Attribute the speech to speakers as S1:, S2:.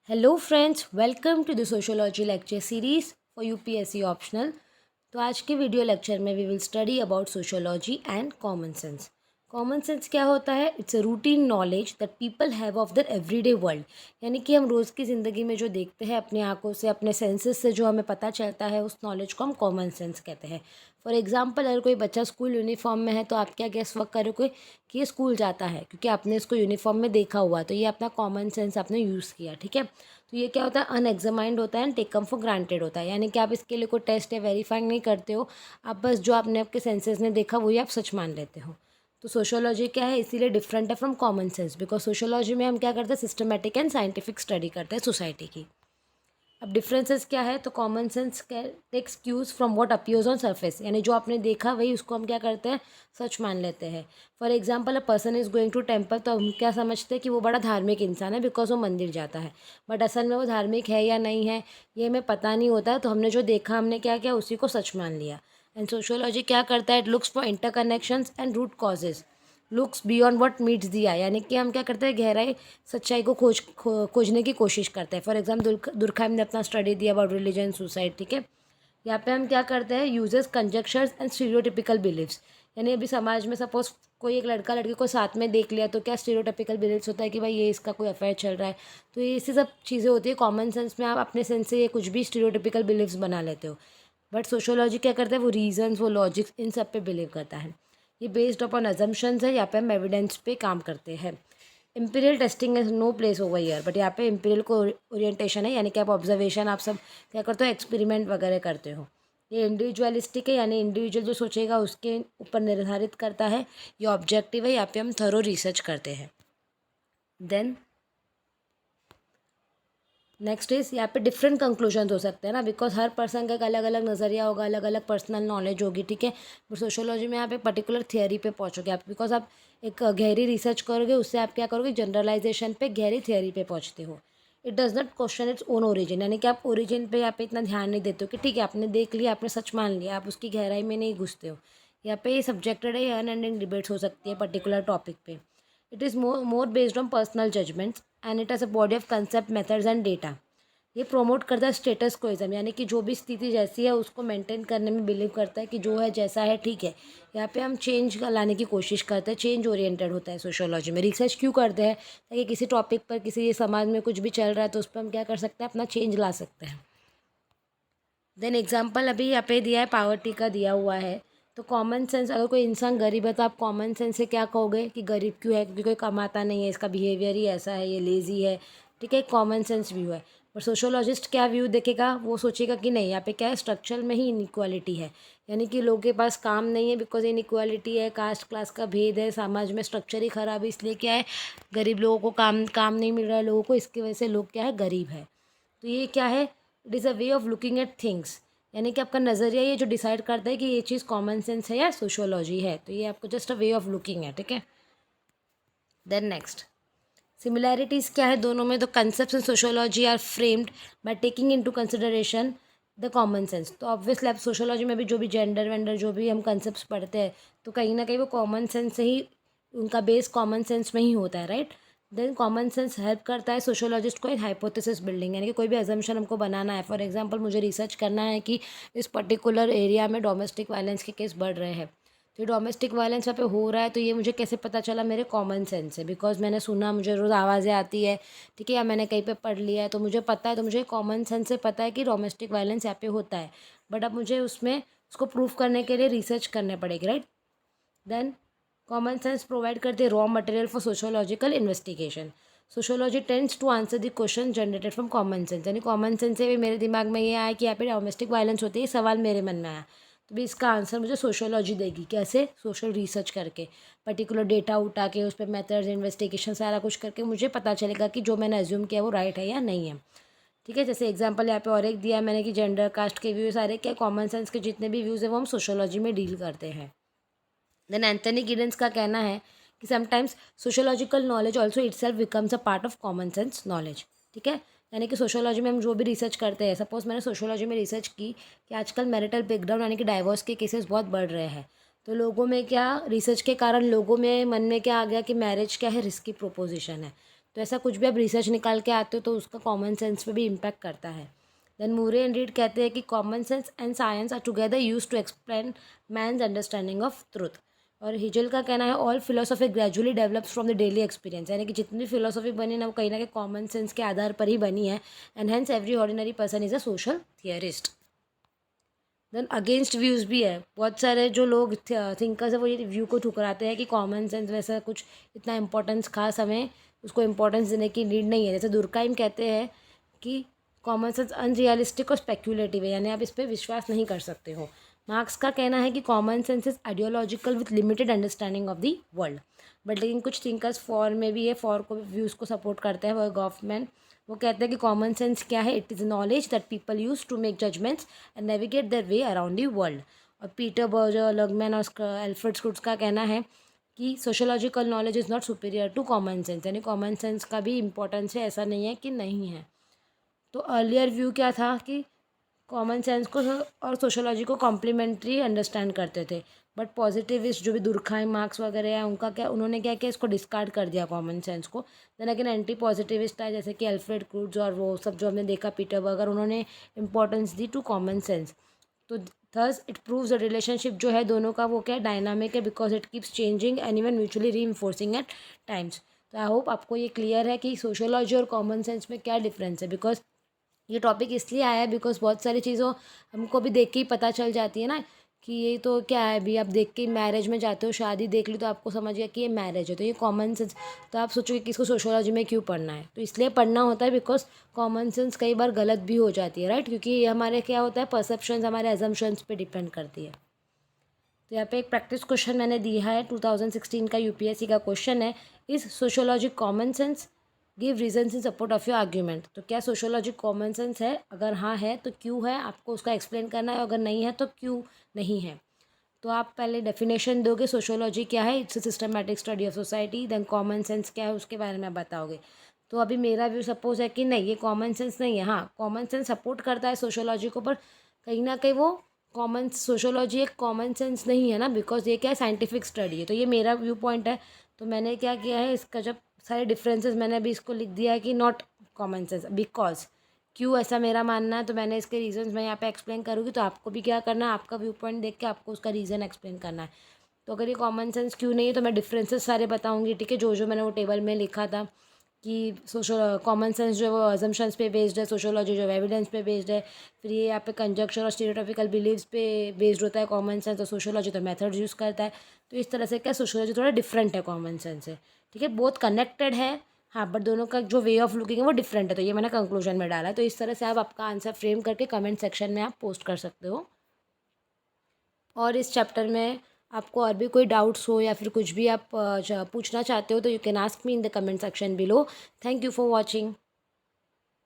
S1: Hello friends, welcome to the sociology lecture series for UPSC optional. तो आज के video lecture में we will study about sociology and common sense. Common sense क्या होता है? It's a routine knowledge that people have of the everyday world. यानी कि हम रोज़ की ज़िंदगी में जो देखते हैं अपनी आंखों से, अपने सेंसेस से जो हमें पता चलता है, उस नॉलेज को हम कॉमन सेंस कहते हैं। फॉर एग्जाम्पल, अगर कोई बच्चा स्कूल यूनिफॉर्म में है तो आप क्या गेस वर्क करोगे कि ये स्कूल जाता है, क्योंकि आपने इसको यूनिफॉर्म में देखा हुआ, तो ये अपना कॉमन सेंस आपने यूज़ किया। ठीक है, तो ये क्या होता है? अनएग्जामाइंड होता है एंड टेकम फॉर ग्रांटेड होता है। यानी कि आप इसके लिए कोई टेस्ट या वेरीफाइंग नहीं करते हो, आप बस जो आपने आपके सेंसेस ने देखा वही आप सच मान लेते हो। तो सोशियोलॉजी क्या है, इसीलिए डिफरेंट है from common sense, because sociology में हम क्या करते हैं? सिस्टमेटिक एंड साइंटिफिक स्टडी करते हैं सोसाइटी की। अब डिफरेंसेस क्या है? तो common sense takes cues from what appears on surface, यानी जो आपने देखा वही उसको हम क्या करते हैं? सच मान लेते हैं। For example, a person is going to temple, तो हम क्या समझते हैं कि वो बड़ा धार्मिक इंसान है बिकॉज वो मंदिर जाता है। बट असल में वो धार्मिक है या नहीं है ये हमें पता नहीं होता, तो हमने जो देखा हमने क्या किया, उसी को सच मान लिया। एंड सोशियोलॉजी क्या करता है? It looks for interconnections and root causes, looks beyond what meets the eye, यानी कि हम क्या करते हैं? गहराई सच्चाई को खोजने की कोशिश करते हैं। फॉर एग्जाम्पल, दुर्खाइम ने अपना स्टडी दिया अबाउट रिलीजन सुसाइड। ठीक है, यहाँ पे हम क्या करते हैं? Uses conjectures and stereotypical beliefs. यानी अभी समाज में सपोज कोई एक लड़का लड़की को साथ में देख लिया तो क्या स्टीरियोटिपिकल बिलीव्स होता है कि भाई ये इसका कोई अफेयर चल रहा है। तो ये इसी सब चीज़ें होती है। कॉमन सेंस में आप अपने सेंस से ये कुछ भी स्टीरियोटिपिकल बिलीव्स बना लेते हो। बट सोशियोलॉजी क्या करता है? वो रीजन्स, वो लॉजिक्स, इन सब पे बिलीव करता है। ये बेस्ड अपॉन अजम्पशंस है, यहाँ पे हम एविडेंस पे काम करते हैं। Empirical testing is no place over here, but यहाँ पे इम्पीरियल को ओरिएंटेशन है, यानी कि आप ऑब्जर्वेशन, आप सब क्या करते हो? एक्सपेरिमेंट वगैरह करते हो। ये इंडिविजुअलिस्टिक है, यानी इंडिविजुअल जो सोचेगा उसके ऊपर निर्धारित करता है। ये ऑब्जेक्टिव है, यहाँ पे हम थरो रिसर्च करते हैं। देन नेक्स्ट इज, यहाँ पे डिफरेंट कंक्लूजन हो सकते हैं ना, बिकॉज हर पर्सन का एक अलग अलग नज़रिया होगा, अलग अलग पर्सनल नॉलेज होगी। ठीक है, बट सोशियोलॉजी में आप एक पर्टिकुलर थियरी पे पहुँचोगे आप, बिकॉज आप एक गहरी रिसर्च करोगे, उससे आप क्या करोगे? जनरलाइजेशन पे, गहरी थियरी पे पहुँचते हो। It does not question its own origin, यानी कि आप ओरिजिन पे यहाँ पे इतना ध्यान नहीं देते हो कि ठीक है आपने देख लिया, आपने सच मान लिया, आप उसकी गहराई में नहीं घुसते हो। यहाँ पे सब्जेक्टेड है, अनएंडिंग डिबेट्स हो सकती है पर्टिकुलर टॉपिक पे। It is more based on personal judgements and it has a body of concept, methods and data. ये प्रोमोट करता है स्टेटस कोइज्म, यानी कि जो भी स्थिति जैसी है उसको मेंटेन करने में बिलीव करता है कि जो है जैसा है ठीक है। यहाँ पे हम चेंज लाने की कोशिश करते हैं, चेंज ओरिएंटेड होता है सोशियोलॉजी में। रिसर्च क्यों करते हैं? ताकि किसी टॉपिक पर, किसी समाज में कुछ भी चल रहा है तो उस पर हम क्या कर सकते हैं? अपना चेंज ला सकते हैं। देन एग्जाम्पल अभी यहाँ पे दिया है, पावर्टी का दिया हुआ है। तो कॉमन सेंस, अगर कोई इंसान गरीब है तो आप कॉमन सेंस से क्या कहोगे कि गरीब क्यों है? क्योंकि कोई कमाता नहीं है, इसका बिहेवियर ही ऐसा है, ये लेज़ी है। ठीक है, कॉमन सेंस व्यू है। पर सोशियोलॉजिस्ट क्या व्यू देखेगा? वो सोचेगा कि नहीं, यहाँ पे क्या है? स्ट्रक्चर में ही इनइक्वालिटी है, यानी कि लोगों के पास काम नहीं है बिकॉज इनइक्वालिटी है, कास्ट क्लास का भेद है, समाज में स्ट्रक्चर ही खराब है, इसलिए क्या है? गरीब लोगों को काम काम नहीं मिल रहा है लोगों को, इसकी वजह से लोग क्या है? गरीब है। तो ये क्या है? It is a way of looking at things, यानी कि आपका नज़रिया ये जो डिसाइड करता है कि ये चीज़ कॉमन सेंस है या सोशियोलॉजी है। तो ये आपको just a way of looking है। ठीक है, देन नेक्स्ट, सिमिलैरिटीज़ क्या है दोनों में? तो concept in sociology are framed by taking into consideration the common sense. तो ऑब्वियसली आप सोशियोलॉजी में भी जो भी जेंडर वेंडर जो भी हम कंसेप्ट पढ़ते हैं तो कहीं ना कहीं वो कॉमन सेंस से ही, उनका बेस कॉमन सेंस में ही होता है, right. Then common sense help करता है सोशियोलॉजिस्ट को इन हाइपोथेसिस बिल्डिंग, यानी कि कोई भी अजम्पशन हमको बनाना है। फॉर एग्जांपल, मुझे रिसर्च करना है कि इस पर्टिकुलर एरिया में डोमेस्टिक वायलेंस के केस बढ़ रहे हैं, तो डोमेस्टिक वायलेंस वहाँ पे हो रहा है, तो ये मुझे कैसे पता चला? मेरे कॉमन सेंस से, बिकॉज मैंने सुना, मुझे रोज़ आवाज़ें आती है। ठीक है, या मैंने कहीं पे पढ़ लिया है तो मुझे पता है, तो मुझे कॉमन सेंस से पता है कि डोमेस्टिक वायलेंस यहाँ पे होता है। बट अब मुझे उसमें उसको प्रूव करने के लिए रिसर्च करने पड़ेगी, right. Then common sense provide करती है raw material for sociological investigation. Sociology tends to answer the question generated from common sense, यानी कॉमन सेंस से भी मेरे दिमाग में ये आया कि यहाँ पे डोमेस्टिक वायलेंस होती है, ये सवाल मेरे मन में आया, तो भी इसका आंसर मुझे सोशियोलॉजी देगी। कैसे? सोशल रिसर्च करके, पर्टिकुलर डेटा उठा के, उस पर मेथड्स, इन्वेस्टिगेशन सारा कुछ करके मुझे पता चलेगा कि जो मैंने एज्यूम किया वो राइट है या नहीं है। ठीक है, जैसे एग्जांपल यहाँ पे और एक दिया है मैंने कि जेंडर कास्ट के व्यूज़ सारे क्या, कॉमन सेंस के जितने भी व्यूज़ हैं वो हम सोशियोलॉजी में डील करते हैं। देन एंथनी गिडेंस का कहना है कि sometimes sociological knowledge also itself becomes a part of common sense knowledge. ठीक है, यानी कि सोशियोलॉजी में हम जो भी रिसर्च करते हैं, सपोज मैंने सोशियोलॉजी में रिसर्च की कि आजकल मैरिटल ब्रेकडाउन यानी कि डाइवोर्स के केसेस बहुत बढ़ रहे हैं, तो लोगों में क्या, रिसर्च के कारण लोगों में मन में क्या आ गया कि मैरिज क्या है? रिस्की प्रोपोजिशन है। तो ऐसा कुछ भी आप रिसर्च निकाल के आते हो तो उसका कॉमन सेंस पे भी इम्पैक्ट करता है। देन मूरे एंड रीड कहते हैं कि common sense and science are together use to explain man's understanding of truth. और हिजल का कहना है all philosophy gradually develops from the daily experience, यानी कि जितनी भी फिलोसॉफी बनी ना वो कहीं ना कहीं कॉमन सेंस के आधार पर ही बनी है। And hence every ordinary person is a social theorist. Then against views भी है, बहुत सारे जो लोग थिंकर्स है वो ये व्यू को ठुकराते हैं कि कॉमन सेंस वैसा कुछ इतना इंपॉर्टेंस खास हमें उसको इम्पोर्टेंस देने की नीड नहीं है। जैसे दुर्काइम कहते हैं कि कॉमन सेंस अनरियलिस्टिक और स्पेक्यूलेटिव है, यानी आप इस पर विश्वास नहीं कर सकते हो। मार्क्स का कहना है कि common sense is ideological with limited understanding of the world. But लेकिन कुछ थिंकर्स फॉर में भी है, फॉर को व्यूज़ को सपोर्ट करते हैं। वो गॉफमैन वो कहते हैं कि कॉमन सेंस क्या है, it is knowledge that people use to make judgments and navigate their way around the world. और पीटर बर्जर, लर्गमैन और एल्फ्रेड स्कुट्स का कहना है कि sociological knowledge is not superior to common sense, यानी common sense का भी importance है, ऐसा नहीं है कि नहीं है। तो अर्लियर व्यू क्या था कि कॉमन सेंस को और सोशोलॉजी को कॉम्प्लीमेंट्री अंडरस्टैंड करते थे। बट पॉजिटिविस्ट जो भी दुर्खाइम मार्क्स वगैरह है उनका क्या, उन्होंने क्या किया, इसको डिस्कार्ड कर दिया कॉमन सेंस को। देन अगेन एंटी पॉजिटिविस्ट आए जैसे कि अल्फ्रेड क्रूट्स और वो सब जो हमने देखा पीटर बर्गर, उन्होंने इंपॉर्टेंस दी टू कॉमन सेंस। तो thus it proves the relationship जो है दोनों का वो क्या है, डायनामिक है, because it keeps changing and even mutually reinforcing at times. तो आई होप आपको ये क्लियर है कि सोशोलॉजी और कॉमन सेंस में क्या डिफरेंस है। बिकॉज ये टॉपिक इसलिए आया है बिकॉज बहुत सारी चीज़ों हमको भी देख के ही पता चल जाती है ना कि ये तो क्या है। अभी आप देख के मैरिज में जाते हो, शादी देख ली तो आपको समझ गया कि ये मैरिज है, तो ये कॉमन सेंस। तो आप सोचोगे कि इसको सोशोलॉजी में क्यों पढ़ना है, तो इसलिए पढ़ना होता है बिकॉज कॉमन सेंस कई बार गलत भी हो जाती है, राइट, क्योंकि ये हमारे क्या होता है, परसेप्शंस हमारे एजम्पशंस पे डिपेंड करती है। तो यहाँ पे एक प्रैक्टिस क्वेश्चन मैंने दिया है, 2016 का यूपीएससी का क्वेश्चन है, is sociology common sense, give reasons in support of your argument. तो क्या सोशोलॉजी कॉमन सेंस है, अगर हाँ है तो क्यों है, आपको उसका एक्सप्लेन करना है, अगर नहीं है तो क्यों नहीं है। तो आप पहले डेफिनेशन दोगे सोशोलॉजी क्या है, it's a systematic study of society. Then common sense क्या है उसके बारे में बताओगे। तो अभी मेरा व्यू सपोज है कि नहीं ये कॉमन सेंस नहीं है, हाँ कॉमन सेंस सपोर्ट करता है सोशोलॉजी को, पर कहीं ना कहीं वो कॉमन सोशोलॉजी एक कॉमन सेंस नहीं है ना, बिकॉज ये क्या है, साइंटिफिक स्टडी है। तो ये मेरा व्यू पॉइंट है। तो मैंने क्या किया है, इसका जब सारे डिफरेंसेस मैंने अभी इसको लिख दिया है कि नॉट कॉमन सेंस, बिकॉज क्यों ऐसा मेरा मानना है, तो मैंने इसके रीजंस मैं यहाँ पे एक्सप्लेन करूँगी। तो आपको भी क्या करना है, आपका व्यू पॉइंट देख के आपको उसका रीज़न एक्सप्लेन करना है। तो अगर ये कॉमन सेंस क्यों नहीं है तो मैं डिफरेंसेस सारे बताऊँगी, ठीक है, जो जो मैंने वो टेबल में लिखा था कि कॉमन सेंस जो है वो अजम्पशंस पे बेस्ड है, सोशोलॉजी जो है एविडेंस पे बेस्ड है। फिर ये यहाँ पे कंजक्शन और स्टीरियोटाइपिकल बिलीव्स पे बेस्ड होता है कॉमन सेंस, और सोशोलॉजी तो मेथड्स यूज़ करता है। तो इस तरह से क्या सोशोलॉजी थोड़ा डिफरेंट है कॉमन सेंस से, ठीक है, बहुत कनेक्टेड है, हाँ, बट दोनों का जो वे ऑफ लुकिंग है वो डिफरेंट है। तो ये मैंने कंक्लूजन में डाला है। तो इस तरह से आप आपका आंसर फ्रेम करके कमेंट सेक्शन में आप पोस्ट कर सकते हो। और इस चैप्टर में आपको और भी कोई डाउट्स हो या फिर कुछ भी आप पूछना चाहते हो तो you can ask me in the comment section below. Thank you for watching.